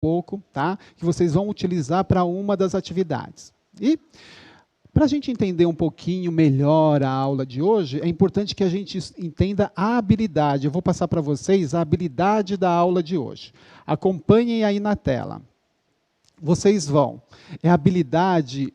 pouco, tá? Que vocês vão utilizar para uma das atividades. E, para a gente entender um pouquinho melhor a aula de hoje, é importante que a gente entenda a habilidade. Eu vou passar para vocês a habilidade da aula de hoje. Acompanhem aí na tela. Vocês vão. É a habilidade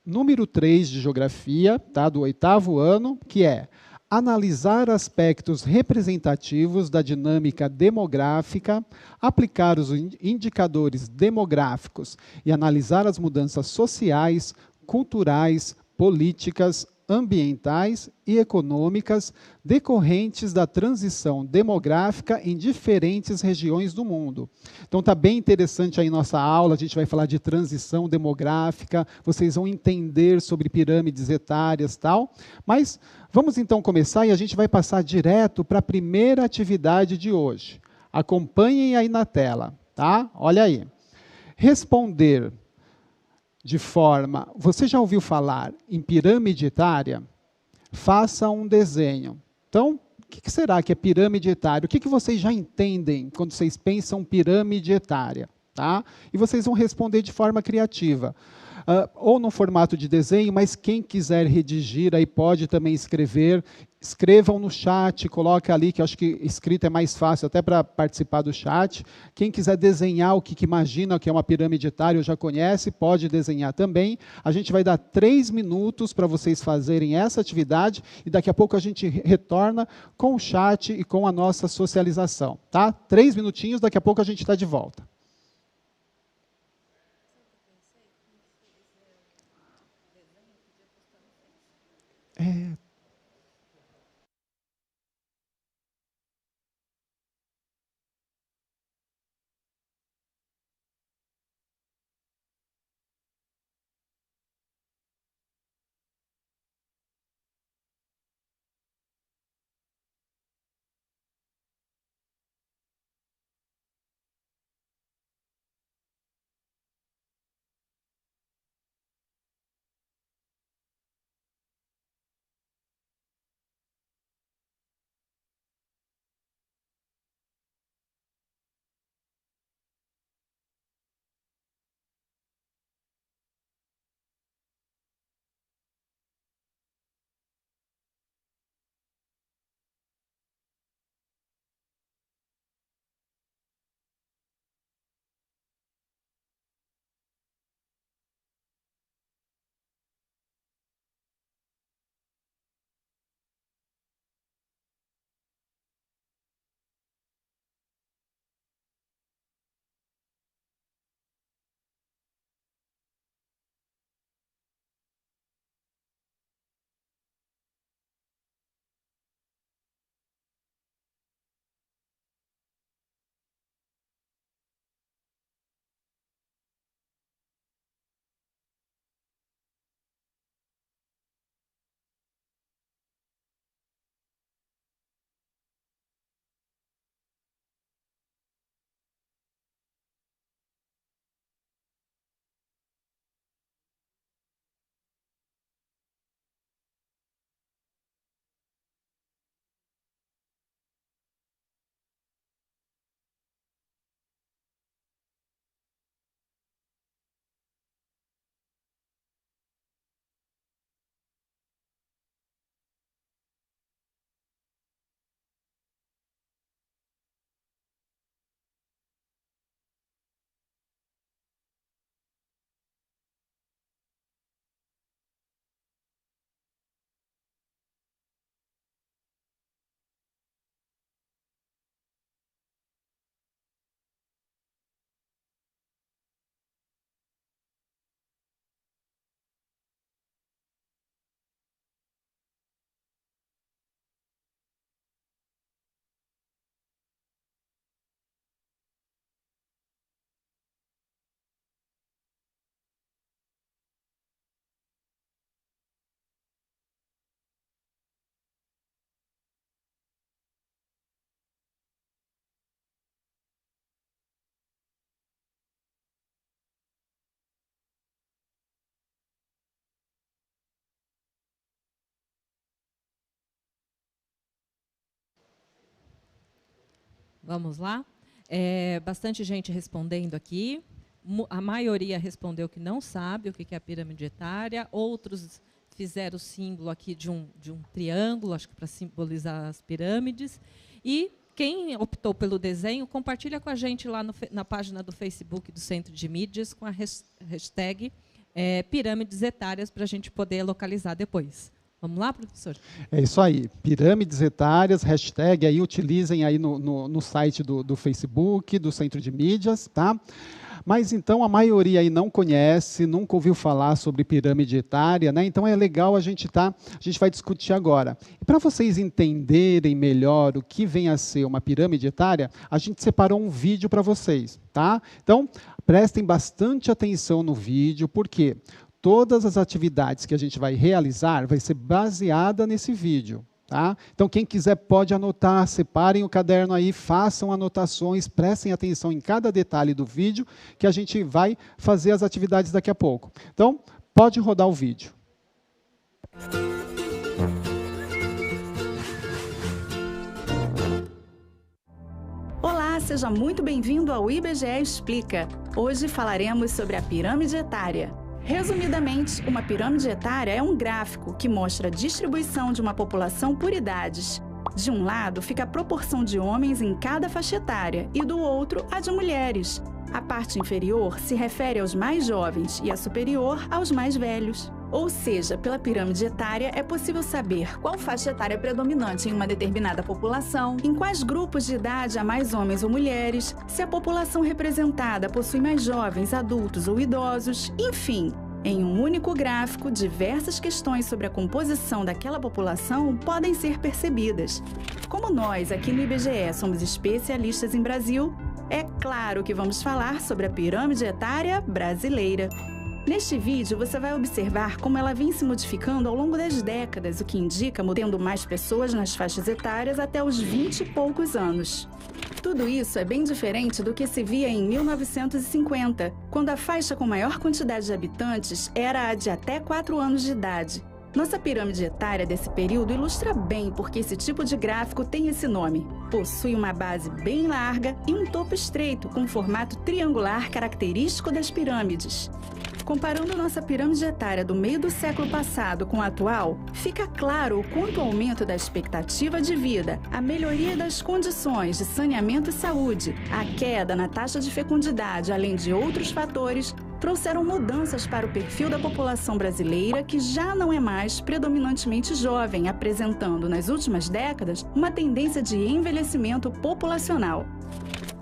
número 3 de Geografia, tá, do 8º ano, que é analisar aspectos representativos da dinâmica demográfica, aplicar os indicadores demográficos e analisar as mudanças sociais, culturais, políticas, ambientais e econômicas decorrentes da transição demográfica em diferentes regiões do mundo. Então está bem interessante aí nossa aula, a gente vai falar de transição demográfica, vocês vão entender sobre pirâmides etárias e tal, mas vamos então começar e a gente vai passar direto para a primeira atividade de hoje. Acompanhem aí na tela, tá? Olha aí. Responder de forma... Você já ouviu falar em pirâmide etária? Faça um desenho. Então, o que será que é pirâmide etária? O que vocês já entendem quando vocês pensam pirâmide etária? Tá? E vocês vão responder de forma criativa. Ou no formato de desenho, mas quem quiser redigir, aí pode também escrever. Escrevam no chat, coloque ali, que eu acho que escrito é mais fácil até para participar do chat. Quem quiser desenhar o que imagina que é uma pirâmide etária, ou já conhece, pode desenhar também. A gente vai dar 3 minutos para vocês fazerem essa atividade e daqui a pouco a gente retorna com o chat e com a nossa socialização. Tá? 3 minutinhos, daqui a pouco a gente está de volta. Vamos lá? Bastante gente respondendo aqui. A maioria respondeu que não sabe o que é a pirâmide etária. Outros fizeram o símbolo aqui de um triângulo, acho que para simbolizar as pirâmides. E quem optou pelo desenho, compartilha com a gente lá na página do Facebook do Centro de Mídias com a hashtag pirâmides etárias para a gente poder localizar depois. Vamos lá, professor? É isso aí. Pirâmides etárias, hashtag, aí utilizem aí no site do Facebook, do Centro de Mídias, tá? Mas, então, a maioria aí não conhece, nunca ouviu falar sobre pirâmide etária, né? Então, é legal a gente vai discutir agora. E para vocês entenderem melhor o que vem a ser uma pirâmide etária, a gente separou um vídeo para vocês, tá? Então, prestem bastante atenção no vídeo, porque todas as atividades que a gente vai realizar vai ser baseada nesse vídeo. Tá? Então, quem quiser pode anotar, separem o caderno aí, façam anotações, prestem atenção em cada detalhe do vídeo, que a gente vai fazer as atividades daqui a pouco. Então, pode rodar o vídeo. Olá, seja muito bem-vindo ao IBGE Explica. Hoje falaremos sobre a pirâmide etária. Resumidamente, uma pirâmide etária é um gráfico que mostra a distribuição de uma população por idades. De um lado, fica a proporção de homens em cada faixa etária e do outro, a de mulheres. A parte inferior se refere aos mais jovens e a superior aos mais velhos. Ou seja, pela pirâmide etária é possível saber qual faixa etária é predominante em uma determinada população, em quais grupos de idade há mais homens ou mulheres, se a população representada possui mais jovens, adultos ou idosos, enfim. Em um único gráfico, diversas questões sobre a composição daquela população podem ser percebidas. Como nós, aqui no IBGE, somos especialistas em Brasil, é claro que vamos falar sobre a pirâmide etária brasileira. Neste vídeo, você vai observar como ela vem se modificando ao longo das décadas, o que indica tendo mais pessoas nas faixas etárias até os 20 e poucos anos. Tudo isso é bem diferente do que se via em 1950, quando a faixa com maior quantidade de habitantes era a de até 4 anos de idade. Nossa pirâmide etária desse período ilustra bem porque esse tipo de gráfico tem esse nome. Possui uma base bem larga e um topo estreito, com formato triangular característico das pirâmides. Comparando nossa pirâmide etária do meio do século passado com a atual, fica claro o quanto o aumento da expectativa de vida, a melhoria das condições de saneamento e saúde, a queda na taxa de fecundidade, além de outros fatores, trouxeram mudanças para o perfil da população brasileira, que já não é mais predominantemente jovem, apresentando nas últimas décadas uma tendência de envelhecimento populacional.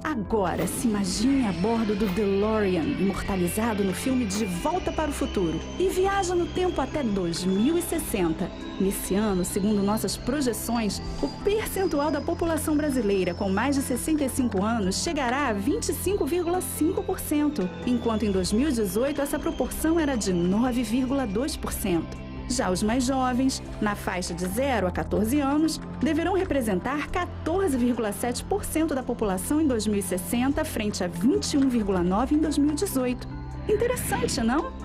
Agora, se imagine a bordo do DeLorean, imortalizado no filme De Volta para o Futuro, e viaja no tempo até 2060. Nesse ano, segundo nossas projeções, o percentual da população brasileira com mais de 65 anos chegará a 25,5%, enquanto em 2018 essa proporção era de 9,2%. Já os mais jovens, na faixa de 0 a 14 anos, deverão representar 14,7% da população em 2060, frente a 21,9% em 2018. Interessante, não?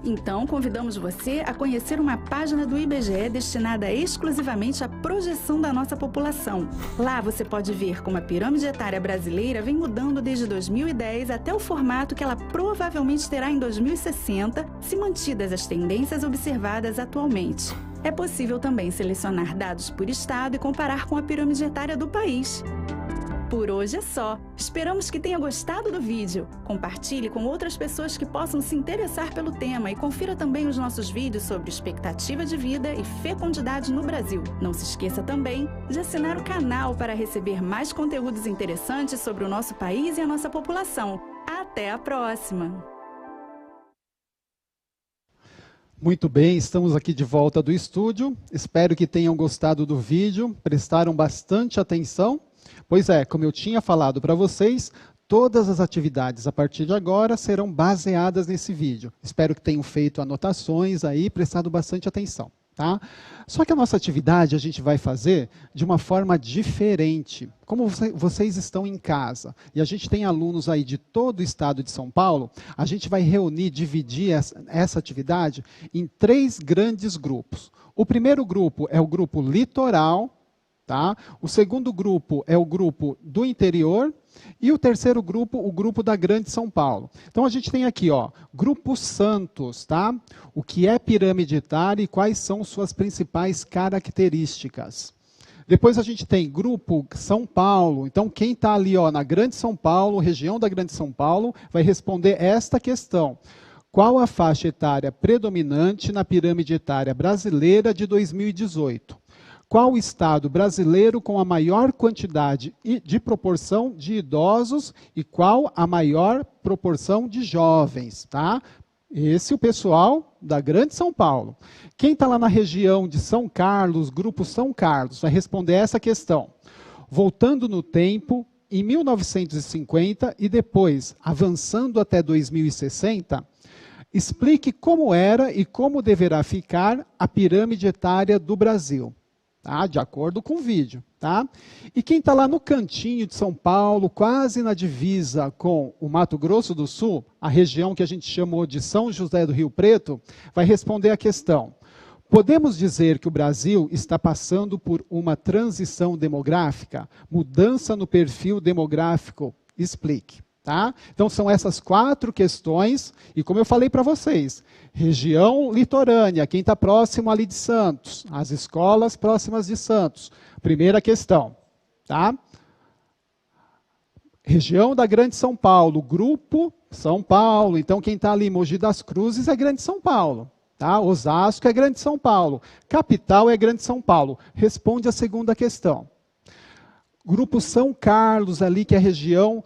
Então, convidamos você a conhecer uma página do IBGE destinada exclusivamente à projeção da nossa população. Lá você pode ver como a pirâmide etária brasileira vem mudando desde 2010 até o formato que ela provavelmente terá em 2060, se mantidas as tendências observadas atualmente. É possível também selecionar dados por estado e comparar com a pirâmide etária do país. Por hoje é só. Esperamos que tenha gostado do vídeo. Compartilhe com outras pessoas que possam se interessar pelo tema e confira também os nossos vídeos sobre expectativa de vida e fecundidade no Brasil. Não se esqueça também de assinar o canal para receber mais conteúdos interessantes sobre o nosso país e a nossa população. Até a próxima! Muito bem, estamos aqui de volta do estúdio. Espero que tenham gostado do vídeo, prestaram bastante atenção. Pois é, como eu tinha falado para vocês, todas as atividades a partir de agora serão baseadas nesse vídeo. Espero que tenham feito anotações aí, prestado bastante atenção. Tá? Só que a nossa atividade a gente vai fazer de uma forma diferente. Como vocês estão em casa e a gente tem alunos aí de todo o estado de São Paulo, a gente vai dividir essa atividade em 3 grandes grupos. O primeiro grupo é o grupo litoral, Tá? O segundo grupo é o grupo do interior e o terceiro grupo, o grupo da Grande São Paulo. Então a gente tem aqui, ó, Grupo Santos, tá? O que é pirâmide etária e quais são suas principais características. Depois a gente tem Grupo São Paulo. Então quem está ali, ó, na Grande São Paulo, região da Grande São Paulo, vai responder esta questão. Qual a faixa etária predominante na pirâmide etária brasileira de 2018? Qual o estado brasileiro com a maior quantidade de proporção de idosos e qual a maior proporção de jovens, tá? Esse é o pessoal da Grande São Paulo. Quem está lá na região de São Carlos, Grupo São Carlos, vai responder essa questão. Voltando no tempo, em 1950 e depois avançando até 2060, explique como era e como deverá ficar a pirâmide etária do Brasil. Tá? De acordo com o vídeo. Tá? E quem está lá no cantinho de São Paulo, quase na divisa com o Mato Grosso do Sul, a região que a gente chamou de São José do Rio Preto, vai responder a questão. Podemos dizer que o Brasil está passando por uma transição demográfica? Mudança no perfil demográfico? Explique. Tá? Então são essas 4 questões, e como eu falei para vocês, região litorânea, quem está próximo ali de Santos, as escolas próximas de Santos, primeira questão. Tá? Região da Grande São Paulo, Grupo São Paulo, então quem está ali, Mogi das Cruzes é Grande São Paulo. Tá? Osasco é Grande São Paulo, capital é Grande São Paulo. Responde a segunda questão. Grupo São Carlos, ali que é a região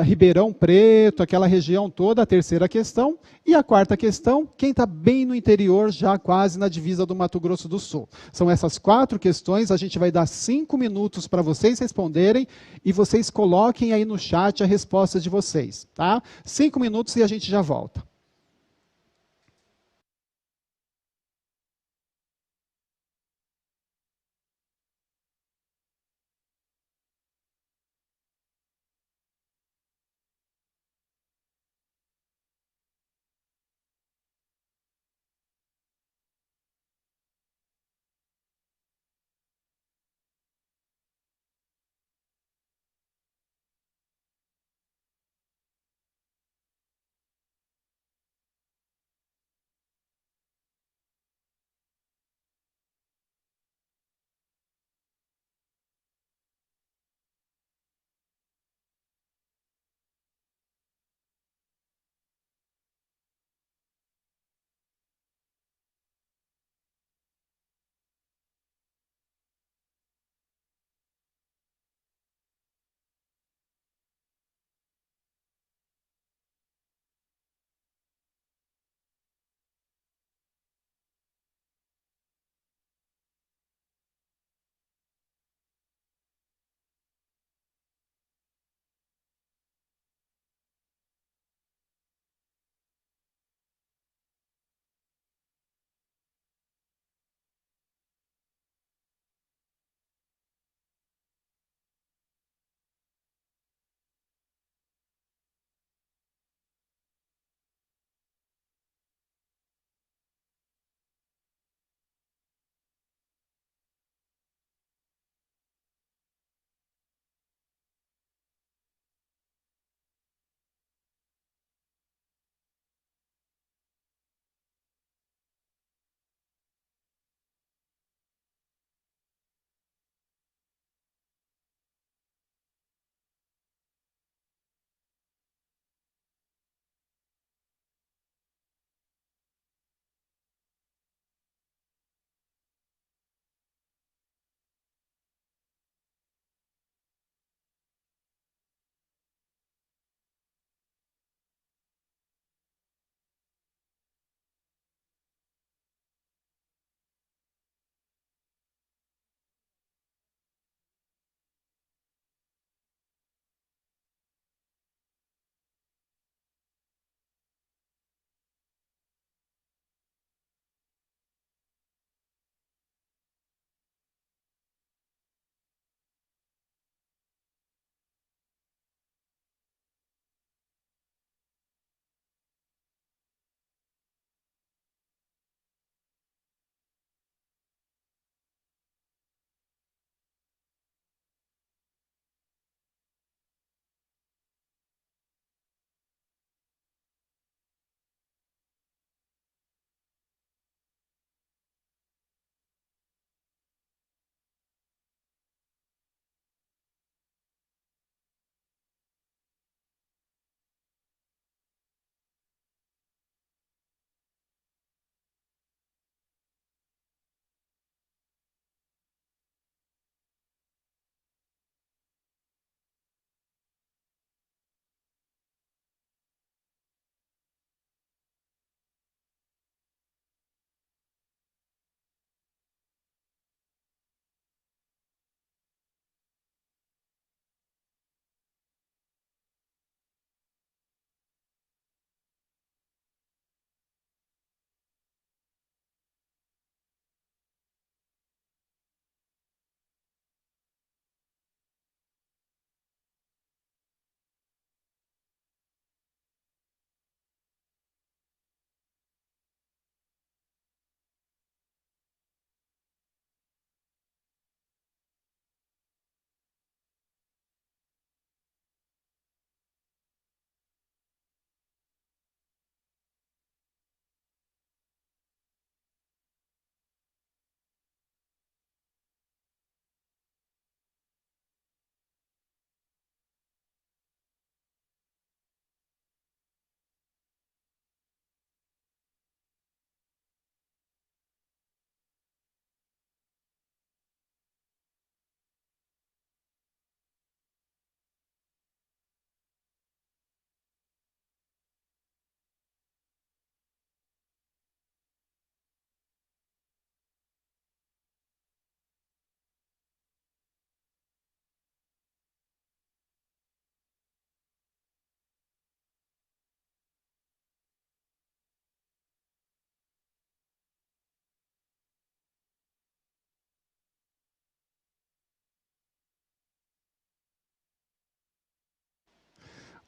Ribeirão Preto, aquela região toda, a terceira questão. E a quarta questão, quem está bem no interior, já quase na divisa do Mato Grosso do Sul. São essas 4 questões, a gente vai dar 5 minutos para vocês responderem e vocês coloquem aí no chat a resposta de vocês. Tá? 5 minutos e a gente já volta.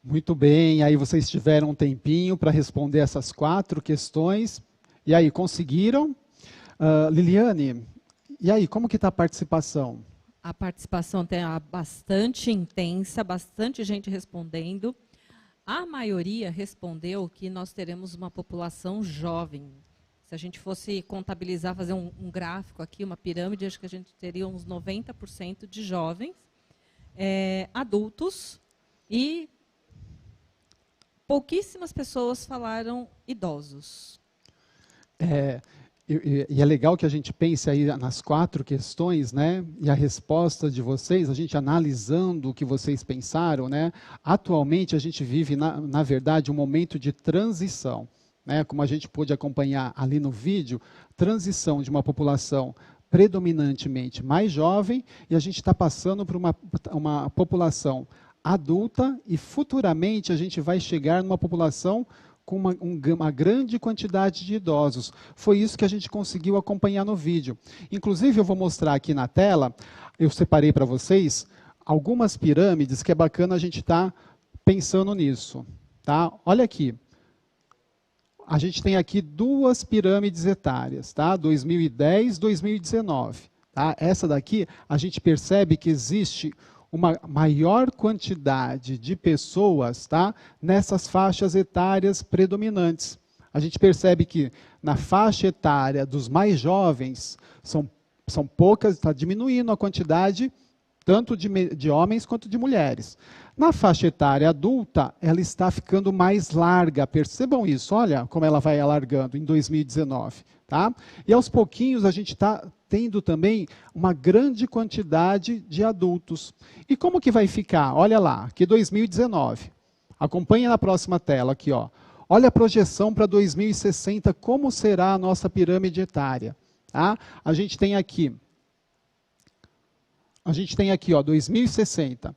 Muito bem, aí vocês tiveram um tempinho para responder essas 4 questões. E aí, conseguiram? Liliane, e aí, como que está a participação? A participação está bastante intensa, bastante gente respondendo. A maioria respondeu que nós teremos uma população jovem. Se a gente fosse contabilizar, fazer um gráfico aqui, uma pirâmide, acho que a gente teria uns 90% de jovens, adultos, e pouquíssimas pessoas falaram idosos. E é legal que a gente pense aí nas 4 questões, né? E a resposta de vocês, a gente analisando o que vocês pensaram, né? Atualmente a gente vive, na verdade, um momento de transição, né? Como a gente pôde acompanhar ali no vídeo, transição de uma população predominantemente mais jovem, e a gente está passando por uma população adulta, e futuramente a gente vai chegar numa população com uma grande quantidade de idosos. Foi isso que a gente conseguiu acompanhar no vídeo. Inclusive, eu vou mostrar aqui na tela, eu separei para vocês algumas pirâmides que é bacana a gente estar pensando nisso. Tá? Olha aqui. A gente tem aqui 2 pirâmides etárias, tá? 2010, 2019. Tá? Essa daqui, a gente percebe que existe uma maior quantidade de pessoas, tá, nessas faixas etárias predominantes. A gente percebe que na faixa etária dos mais jovens, são poucas, está diminuindo a quantidade tanto de homens quanto de mulheres. Na faixa etária adulta, ela está ficando mais larga. Percebam isso, olha como ela vai alargando em 2019. Tá? E aos pouquinhos a gente está tendo também uma grande quantidade de adultos. E como que vai ficar? Olha lá, aqui 2019. Acompanhe na próxima tela aqui, ó. Olha a projeção para 2060, como será a nossa pirâmide etária. Tá? A gente tem aqui, ó, 2060.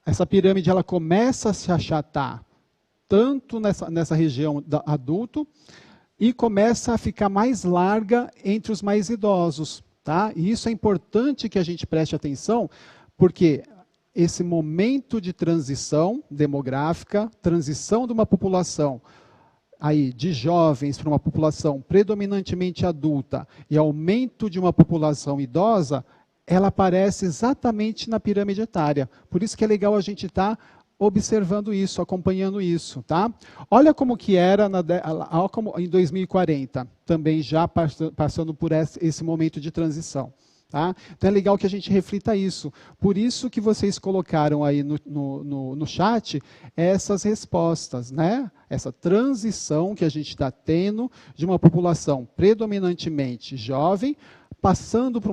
Essa pirâmide ela começa a se achatar tanto nessa região da adulto, e começa a ficar mais larga entre os mais idosos. Tá? E isso é importante que a gente preste atenção, porque esse momento de transição demográfica, transição de uma população aí, de jovens para uma população predominantemente adulta e aumento de uma população idosa, ela aparece exatamente na pirâmide etária. Por isso que é legal a gente estar observando isso, acompanhando isso, tá? Olha como que era em 2040, também já passando por esse momento de transição. Tá? Então é legal que a gente reflita isso. Por isso que vocês colocaram aí no chat essas respostas, né? Essa transição que a gente está tendo de uma população predominantemente jovem, passando por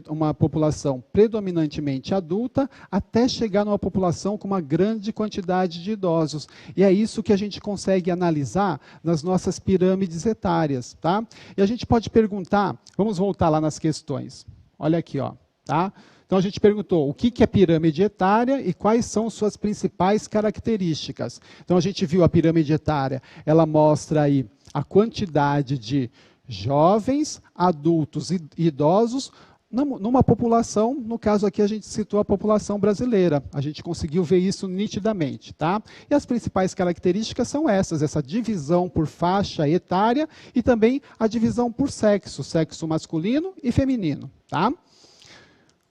uma população predominantemente adulta, até chegar numa população com uma grande quantidade de idosos. E é isso que a gente consegue analisar nas nossas pirâmides etárias. Tá? E a gente pode perguntar, vamos voltar lá nas questões. Olha aqui, ó, tá? Então a gente perguntou o que é pirâmide etária e quais são suas principais características. Então a gente viu a pirâmide etária, ela mostra aí a quantidade de jovens, adultos e idosos numa população, no caso aqui a gente citou a população brasileira, a gente conseguiu ver isso nitidamente, tá? E as principais características são essas, essa divisão por faixa etária e também a divisão por sexo, sexo masculino e feminino, tá?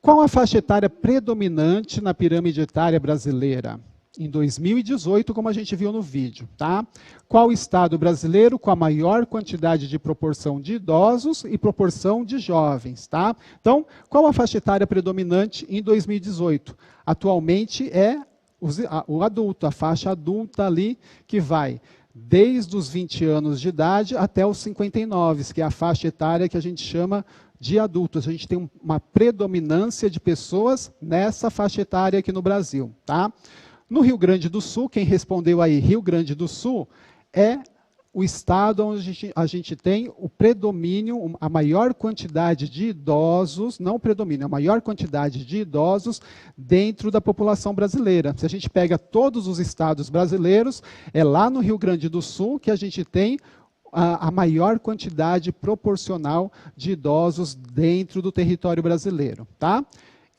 Qual a faixa etária predominante na pirâmide etária brasileira? Em 2018, como a gente viu no vídeo, tá? Qual o estado brasileiro com a maior quantidade de proporção de idosos e proporção de jovens, tá? Então, qual a faixa etária predominante em 2018? Atualmente é o adulto, a faixa adulta ali, que vai desde os 20 anos de idade até os 59, que é a faixa etária que a gente chama de adultos. A gente tem uma predominância de pessoas nessa faixa etária aqui no Brasil, tá? No Rio Grande do Sul, quem respondeu aí, Rio Grande do Sul, é o estado onde a gente tem o predomínio, a maior quantidade de idosos, não o predomínio, a maior quantidade de idosos dentro da população brasileira. Se a gente pega todos os estados brasileiros, é lá no Rio Grande do Sul que a gente tem a maior quantidade proporcional de idosos dentro do território brasileiro, tá?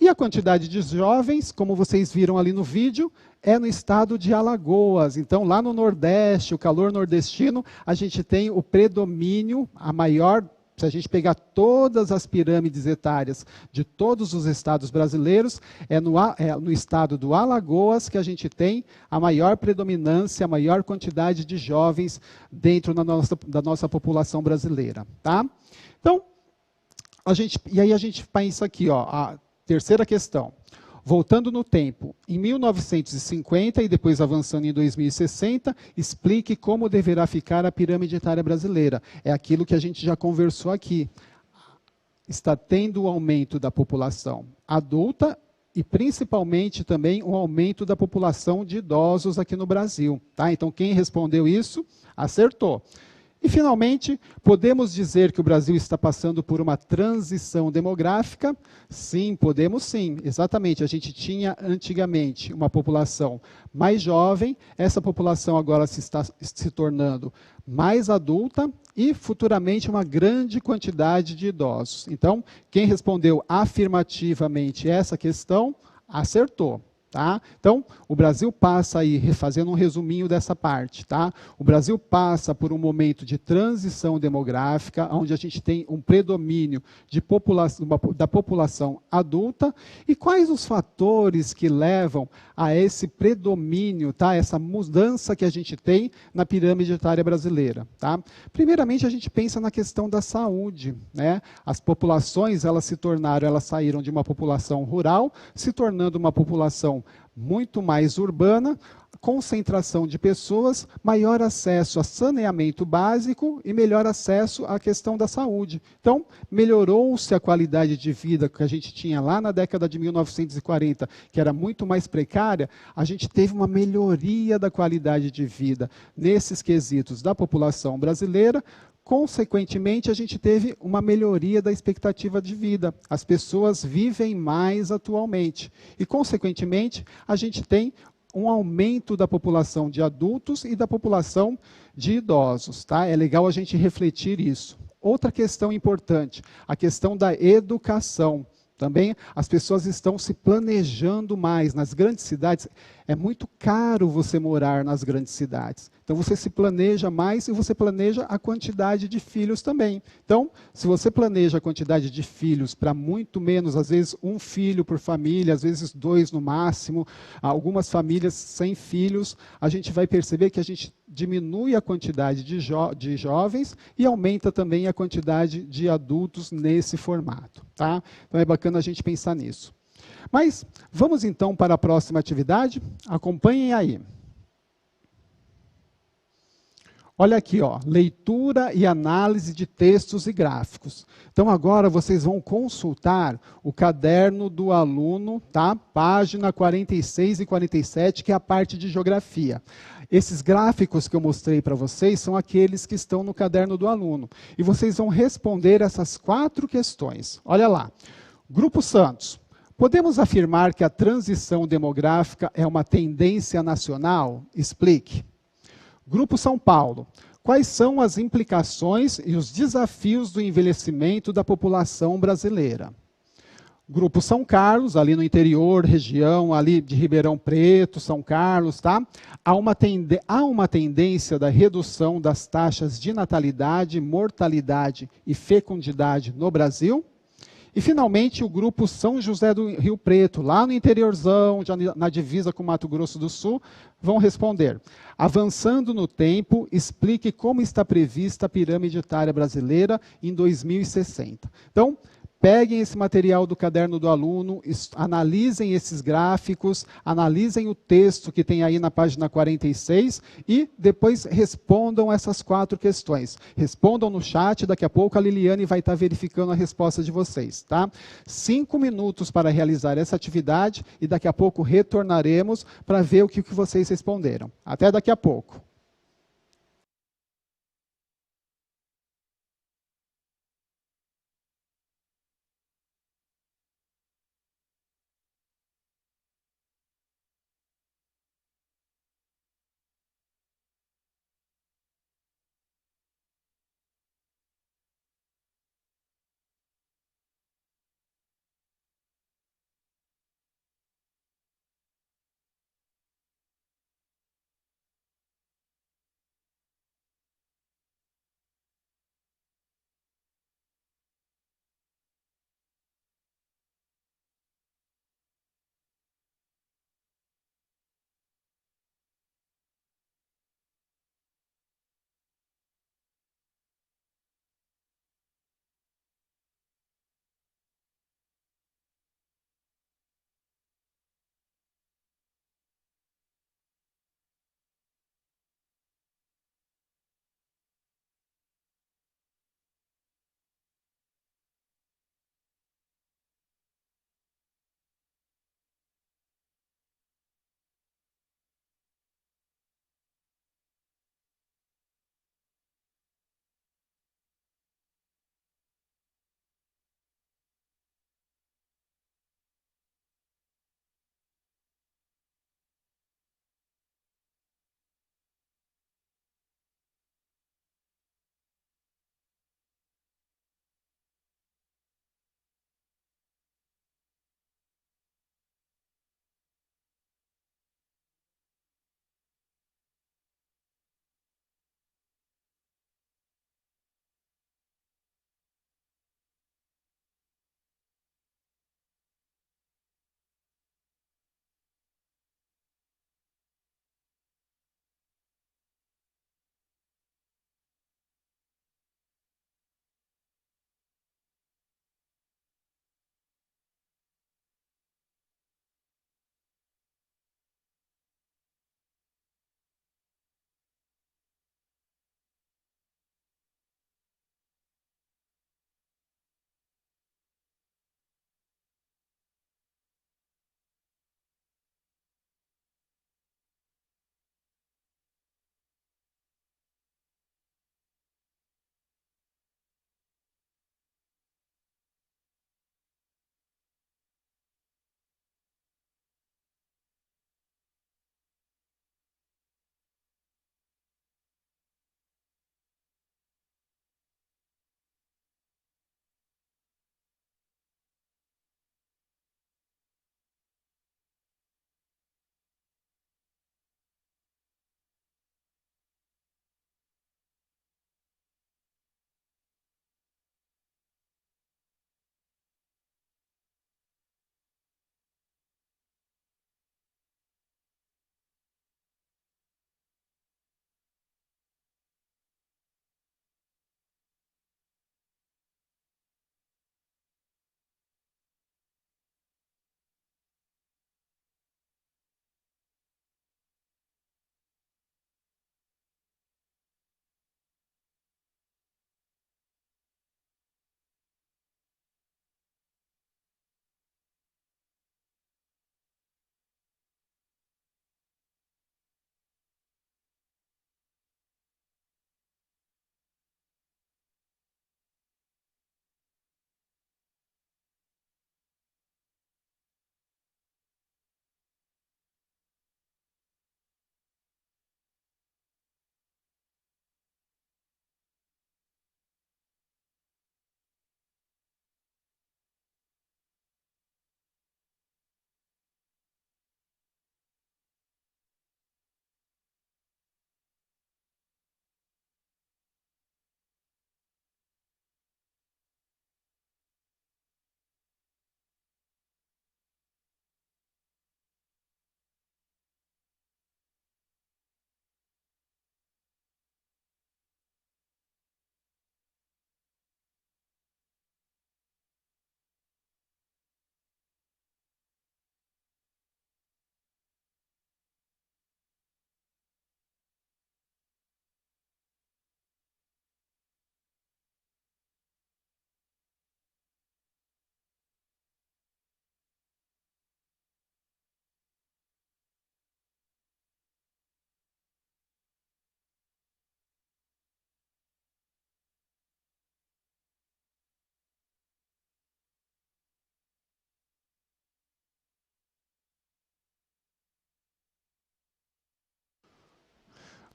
E a quantidade de jovens, como vocês viram ali no vídeo, é no estado de Alagoas. Então, lá no Nordeste, o calor nordestino, a gente tem o predomínio, a maior, se a gente pegar todas as pirâmides etárias de todos os estados brasileiros, é no estado do Alagoas que a gente tem a maior predominância, a maior quantidade de jovens dentro da nossa população brasileira. Tá? Então, e aí a gente pensa aqui, ó, a terceira questão. Voltando no tempo, em 1950 e depois avançando em 2060, explique como deverá ficar a pirâmide etária brasileira. É aquilo que a gente já conversou aqui. Está tendo o aumento da população adulta e principalmente também um aumento da população de idosos aqui no Brasil. Tá? Então, quem respondeu isso, acertou. E, finalmente, podemos dizer que o Brasil está passando por uma transição demográfica? Sim, podemos sim. Exatamente, a gente tinha antigamente uma população mais jovem, essa população agora está se tornando mais adulta e, futuramente, uma grande quantidade de idosos. Então, quem respondeu afirmativamente essa questão, acertou. Tá? Então, o Brasil passa aí, fazendo um resuminho dessa parte, tá? O Brasil passa por um momento de transição demográfica, onde a gente tem um predomínio da população adulta. E quais os fatores que levam a esse predomínio, tá? Essa mudança que a gente tem na pirâmide etária brasileira? Tá? Primeiramente, a gente pensa na questão da saúde, né? As populações, elas saíram de uma população rural, se tornando uma população muito mais urbana, concentração de pessoas, maior acesso a saneamento básico e melhor acesso à questão da saúde. Então, melhorou-se a qualidade de vida que a gente tinha lá na década de 1940, que era muito mais precária, a gente teve uma melhoria da qualidade de vida nesses quesitos da população brasileira. Consequentemente, a gente teve uma melhoria da expectativa de vida. As pessoas vivem mais atualmente. E, consequentemente, a gente tem um aumento da população de adultos e da população de idosos. Tá? É legal a gente refletir isso. Outra questão importante, a questão da educação. Também as pessoas estão se planejando mais. Nas grandes cidades, é muito caro você morar nas grandes cidades. Então, você se planeja mais e você planeja a quantidade de filhos também. Então, se você planeja a quantidade de filhos para muito menos, às vezes um filho por família, às vezes 2 no máximo, algumas famílias sem filhos, a gente vai perceber que a gente diminui a quantidade de jovens e aumenta também a quantidade de adultos nesse formato. Tá? Então, é bacana a gente pensar nisso. Mas vamos então para a próxima atividade? Acompanhem aí. Olha aqui, ó, leitura e análise de textos e gráficos. Então, agora vocês vão consultar o caderno do aluno, tá? Página 46 e 47, que é a parte de geografia. Esses gráficos que eu mostrei para vocês são aqueles que estão no caderno do aluno. E vocês vão responder essas 4 questões. Olha lá. Grupo Santos. Podemos afirmar que a transição demográfica é uma tendência nacional? Explique. Grupo São Paulo. Quais são as implicações e os desafios do envelhecimento da população brasileira? Grupo São Carlos, ali no interior, região ali de Ribeirão Preto, São Carlos, tá? Há uma tendência da redução das taxas de natalidade, mortalidade e fecundidade no Brasil? E, finalmente, o grupo São José do Rio Preto, lá no interiorzão, na divisa com Mato Grosso do Sul, vão responder. Avançando no tempo, explique como está prevista a pirâmide etária brasileira em 2060. Então, peguem esse material do caderno do aluno, analisem esses gráficos, analisem o texto que tem aí na página 46 e depois respondam essas 4 questões. Respondam no chat, daqui a pouco a Liliane vai estar verificando a resposta de vocês. Tá? 5 minutos para realizar essa atividade e daqui a pouco retornaremos para ver o que vocês responderam. Até daqui a pouco.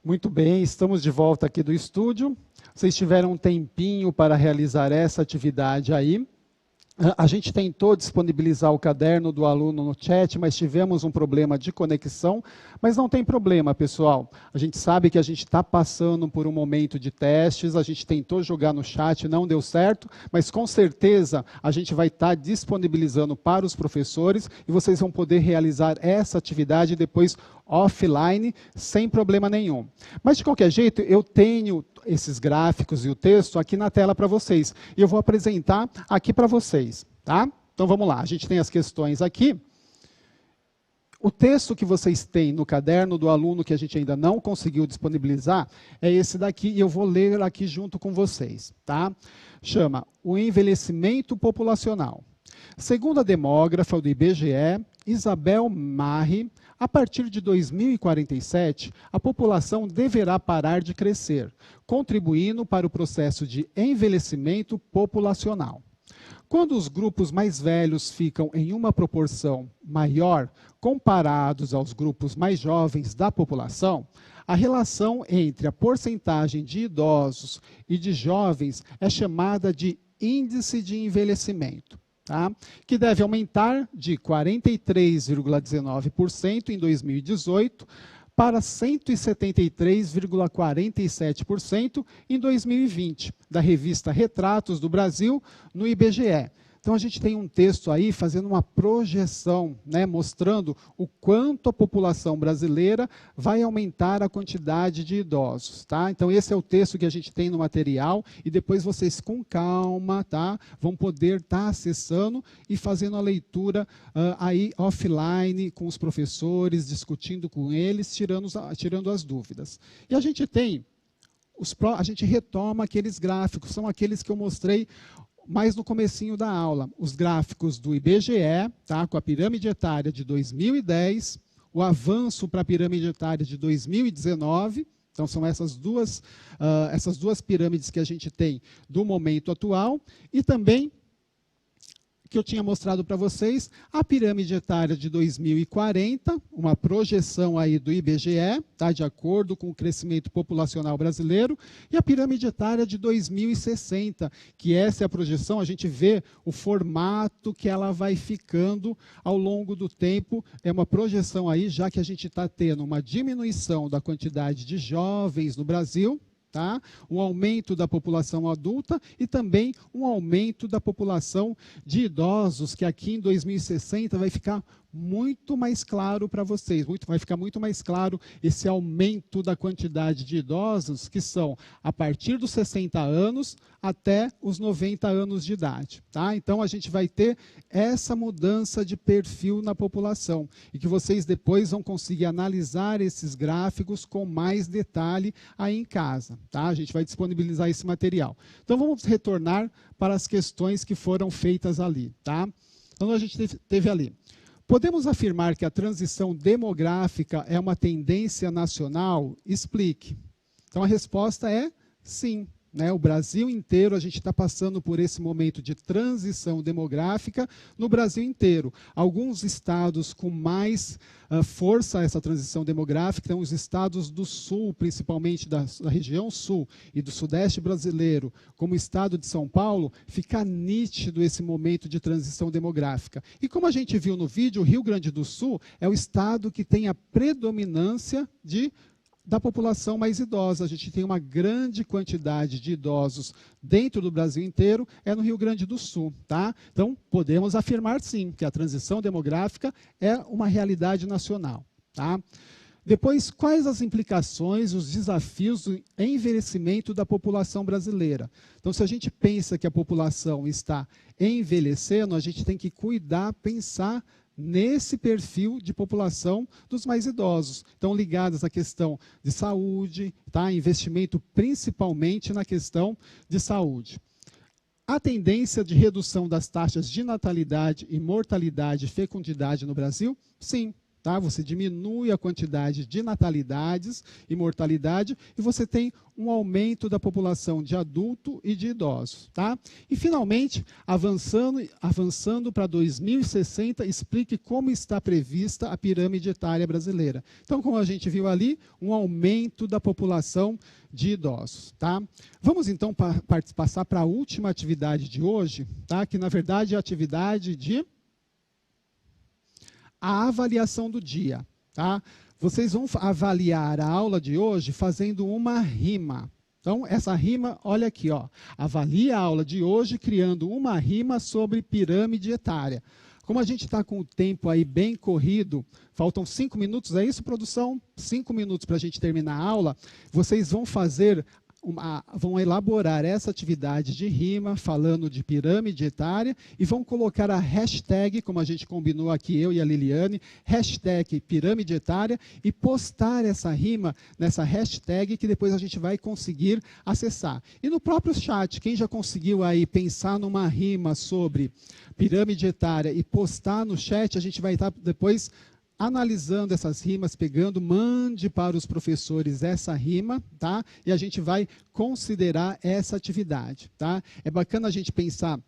Muito bem, estamos de volta aqui do estúdio. Vocês tiveram um tempinho para realizar essa atividade aí. A gente tentou disponibilizar o caderno do aluno no chat, mas tivemos um problema de conexão. Mas não tem problema, pessoal. A gente sabe que a gente está passando por um momento de testes, a gente tentou jogar no chat, não deu certo, mas com certeza a gente vai estar disponibilizando para os professores e vocês vão poder realizar essa atividade depois offline, sem problema nenhum. Mas, de qualquer jeito, eu tenho esses gráficos e o texto aqui na tela para vocês. E eu vou apresentar aqui para vocês, tá? Então, vamos lá. A gente tem as questões aqui. O texto que vocês têm no caderno do aluno que a gente ainda não conseguiu disponibilizar é esse daqui, e eu vou ler aqui junto com vocês, tá? Chama O Envelhecimento Populacional. Segundo a demógrafa do IBGE, Isabel Marri, a partir de 2047, a população deverá parar de crescer, contribuindo para o processo de envelhecimento populacional. Quando os grupos mais velhos ficam em uma proporção maior comparados aos grupos mais jovens da população, a relação entre a porcentagem de idosos e de jovens é chamada de índice de envelhecimento, tá? Que deve aumentar de 43,19% em 2018 para 173,47% em 2020, da revista Retratos do Brasil, no IBGE. Então, a gente tem um texto aí fazendo uma projeção, né, mostrando o quanto a população brasileira vai aumentar a quantidade de idosos, tá? Então, esse é o texto que a gente tem no material e depois vocês, com calma, tá, vão poder estar acessando e fazendo a leitura aí offline com os professores, discutindo com eles, tirando as dúvidas. E a gente tem, a gente retoma aqueles gráficos, são aqueles que eu mostrei mais no comecinho da aula, os gráficos do IBGE, tá, com a pirâmide etária de 2010, o avanço para a pirâmide etária de 2019, então são essas duas pirâmides que a gente tem do momento atual, e também, que eu tinha mostrado para vocês, a pirâmide etária de 2040, uma projeção aí do IBGE, tá, de acordo com o crescimento populacional brasileiro, e a pirâmide etária de 2060, que essa é a projeção, a gente vê o formato que ela vai ficando ao longo do tempo, é uma projeção aí, já que a gente está tendo uma diminuição da quantidade de jovens no Brasil, tá? Um aumento da população adulta e também um aumento da população de idosos, que aqui em 2060 vai ficar muito mais claro para vocês, vai ficar muito mais claro esse aumento da quantidade de idosos que são a partir dos 60 anos até os 90 anos de idade, tá? Então, a gente vai ter essa mudança de perfil na população e que vocês depois vão conseguir analisar esses gráficos com mais detalhe aí em casa, tá? A gente vai disponibilizar esse material. Então, vamos retornar para as questões que foram feitas ali, tá? Então, a gente teve ali. Podemos afirmar que a transição demográfica é uma tendência nacional? Explique. Então, a resposta é sim. Né? O Brasil inteiro, a gente está passando por esse momento de transição demográfica no Brasil inteiro. Alguns estados com mais força a essa transição demográfica, então os estados do sul, principalmente da região sul e do sudeste brasileiro, como o estado de São Paulo, fica nítido esse momento de transição demográfica. E como a gente viu no vídeo, o Rio Grande do Sul é o estado que tem a predominância da população mais idosa. A gente tem uma grande quantidade de idosos dentro do Brasil inteiro, é no Rio Grande do Sul, tá? Então, podemos afirmar sim, que a transição demográfica é uma realidade nacional, tá? Depois, quais as implicações, os desafios do envelhecimento da população brasileira? Então, se a gente pensa que a população está envelhecendo, a gente tem que cuidar, pensar nesse perfil de população dos mais idosos. Então, ligadas à questão de saúde, tá? Investimento principalmente na questão de saúde. A tendência de redução das taxas de natalidade e mortalidade e fecundidade no Brasil? Sim. tá? Você diminui a quantidade de natalidades e mortalidade e você tem um aumento da população de adulto e de idosos, tá? E, finalmente, avançando para 2060, explique como está prevista a pirâmide etária brasileira. Então, como a gente viu ali, um aumento da população de idosos, tá? Vamos, então, passar para a última atividade de hoje, tá? Que, na verdade, é a atividade de a avaliação do dia, tá? Vocês vão avaliar a aula de hoje fazendo uma rima. Então, essa rima, olha aqui, ó. Avalie a aula de hoje criando uma rima sobre pirâmide etária. Como a gente está com o tempo aí bem corrido, faltam 5 minutos, é isso, produção? 5 minutos para a gente terminar a aula. Vocês vão vão elaborar essa atividade de rima, falando de pirâmide etária, e vão colocar a hashtag, como a gente combinou aqui, eu e a Liliane, hashtag pirâmide etária, e postar essa rima nessa hashtag, que depois a gente vai conseguir acessar. E no próprio chat, quem já conseguiu aí pensar numa rima sobre pirâmide etária e postar no chat, a gente vai estar depois analisando essas rimas, mande para os professores essa rima, tá? E a gente vai considerar essa atividade, tá? É bacana a gente pensar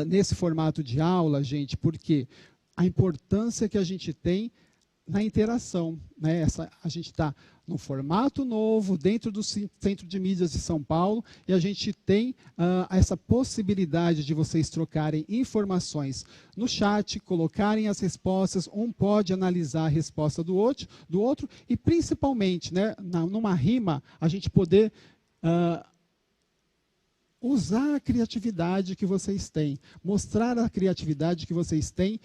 nesse formato de aula, gente, porque a importância que a gente tem na interação, né? A gente está num formato novo, dentro do Centro de Mídias de São Paulo, e a gente tem essa possibilidade de vocês trocarem informações no chat, colocarem as respostas, um pode analisar a resposta do outro e, principalmente, né, numa rima, a gente poder usar a criatividade que vocês têm, mostrar a criatividade que vocês têm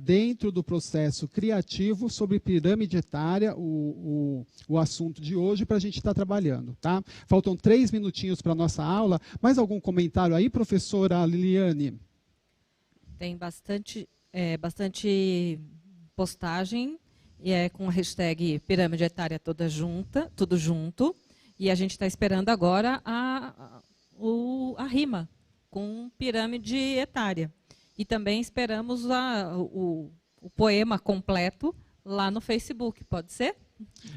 dentro do processo criativo sobre pirâmide etária, o assunto de hoje, para a gente estar trabalhando, tá? Faltam 3 minutinhos para a nossa aula. Mais algum comentário aí, professora Liliane? Tem bastante postagem, e com a hashtag pirâmide etária tudo junto, e a gente está esperando agora a rima com pirâmide etária. E também esperamos o poema completo lá no Facebook, pode ser?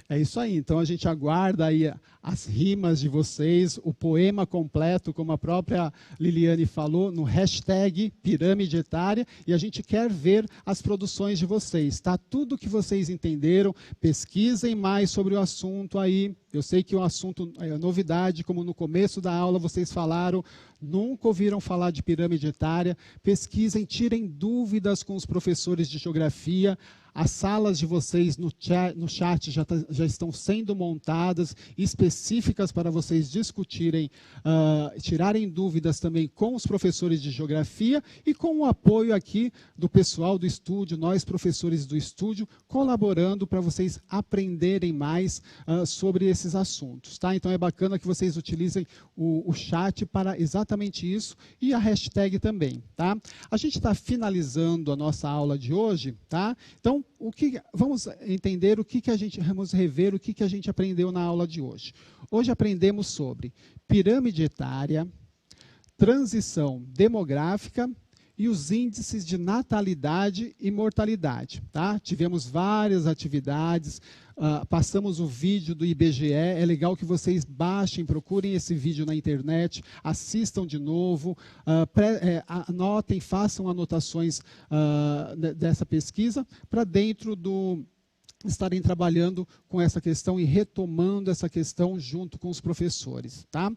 É isso aí, então a gente aguarda aí as rimas de vocês, o poema completo, como a própria Liliane falou, no hashtag pirâmide etária, e a gente quer ver as produções de vocês, tá? Tudo que vocês entenderam, pesquisem mais sobre o assunto aí. Eu sei que o assunto é novidade, como no começo da aula vocês falaram, nunca ouviram falar de pirâmide etária, pesquisem, tirem dúvidas com os professores de geografia. As salas de vocês no chat já estão sendo montadas, específicas para vocês discutirem, tirarem dúvidas também com os professores de geografia e com o apoio aqui do pessoal do estúdio, nós professores do estúdio, colaborando para vocês aprenderem mais sobre esses assuntos, tá? Então é bacana que vocês utilizem o chat para exatamente isso e a hashtag também, tá? A gente está finalizando a nossa aula de hoje, tá? Então, vamos entender vamos rever o que a gente aprendeu na aula de hoje. Hoje aprendemos sobre pirâmide etária, transição demográfica e os índices de natalidade e mortalidade, tá? Tivemos várias atividades, passamos o vídeo do IBGE, é legal que vocês baixem, procurem esse vídeo na internet, assistam de novo, anotem, façam anotações dessa pesquisa para dentro estarem trabalhando com essa questão e retomando essa questão junto com os professores, tá?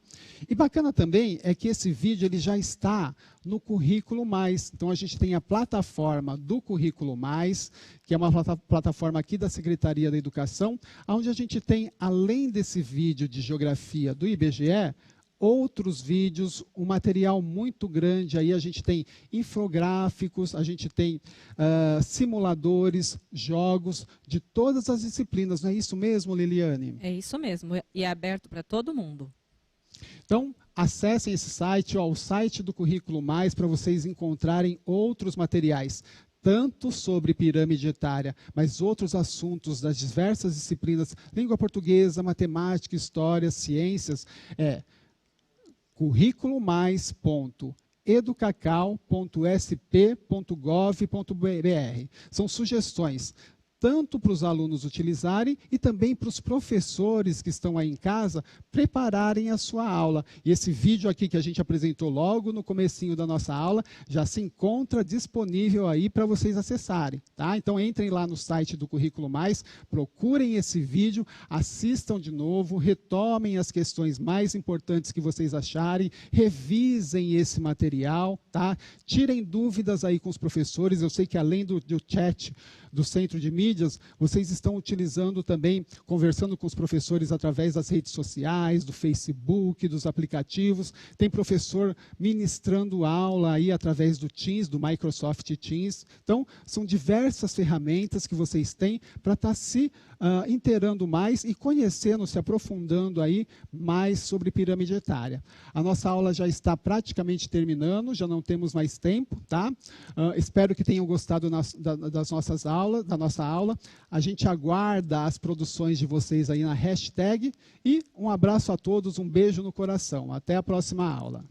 E bacana também é que esse vídeo ele já está no Currículo Mais. Então, a gente tem a plataforma do Currículo Mais, que é uma plataforma aqui da Secretaria da Educação, onde a gente tem, além desse vídeo de geografia do IBGE, outros vídeos, um material muito grande, aí a gente tem infográficos, a gente tem simuladores, jogos de todas as disciplinas, não é isso mesmo, Liliane? É isso mesmo, e é aberto para todo mundo. Então, acessem esse site, o site do Currículo Mais, para vocês encontrarem outros materiais, tanto sobre pirâmide etária, mas outros assuntos das diversas disciplinas, língua portuguesa, matemática, história, ciências, curriculomais.educacau.sp.gov.br. São sugestões tanto para os alunos utilizarem e também para os professores que estão aí em casa prepararem a sua aula. E esse vídeo aqui que a gente apresentou logo no comecinho da nossa aula já se encontra disponível aí para vocês acessarem, tá? Então entrem lá no site do Currículo Mais, procurem esse vídeo, assistam de novo, retomem as questões mais importantes que vocês acharem, revisem esse material, tá? Tirem dúvidas aí com os professores. Eu sei que além do chat do Centro de Mídias, vocês estão utilizando também, conversando com os professores através das redes sociais, do Facebook, dos aplicativos. Tem professor ministrando aula aí através do Teams, do Microsoft Teams. Então, são diversas ferramentas que vocês têm para estar se inteirando mais e conhecendo, se aprofundando aí mais sobre pirâmide etária. A nossa aula já está praticamente terminando, já não temos mais tempo, tá? Espero que tenham gostado das nossas aulas, da nossa aula. A gente aguarda as produções de vocês aí na hashtag e um abraço a todos, um beijo no coração. Até a próxima aula.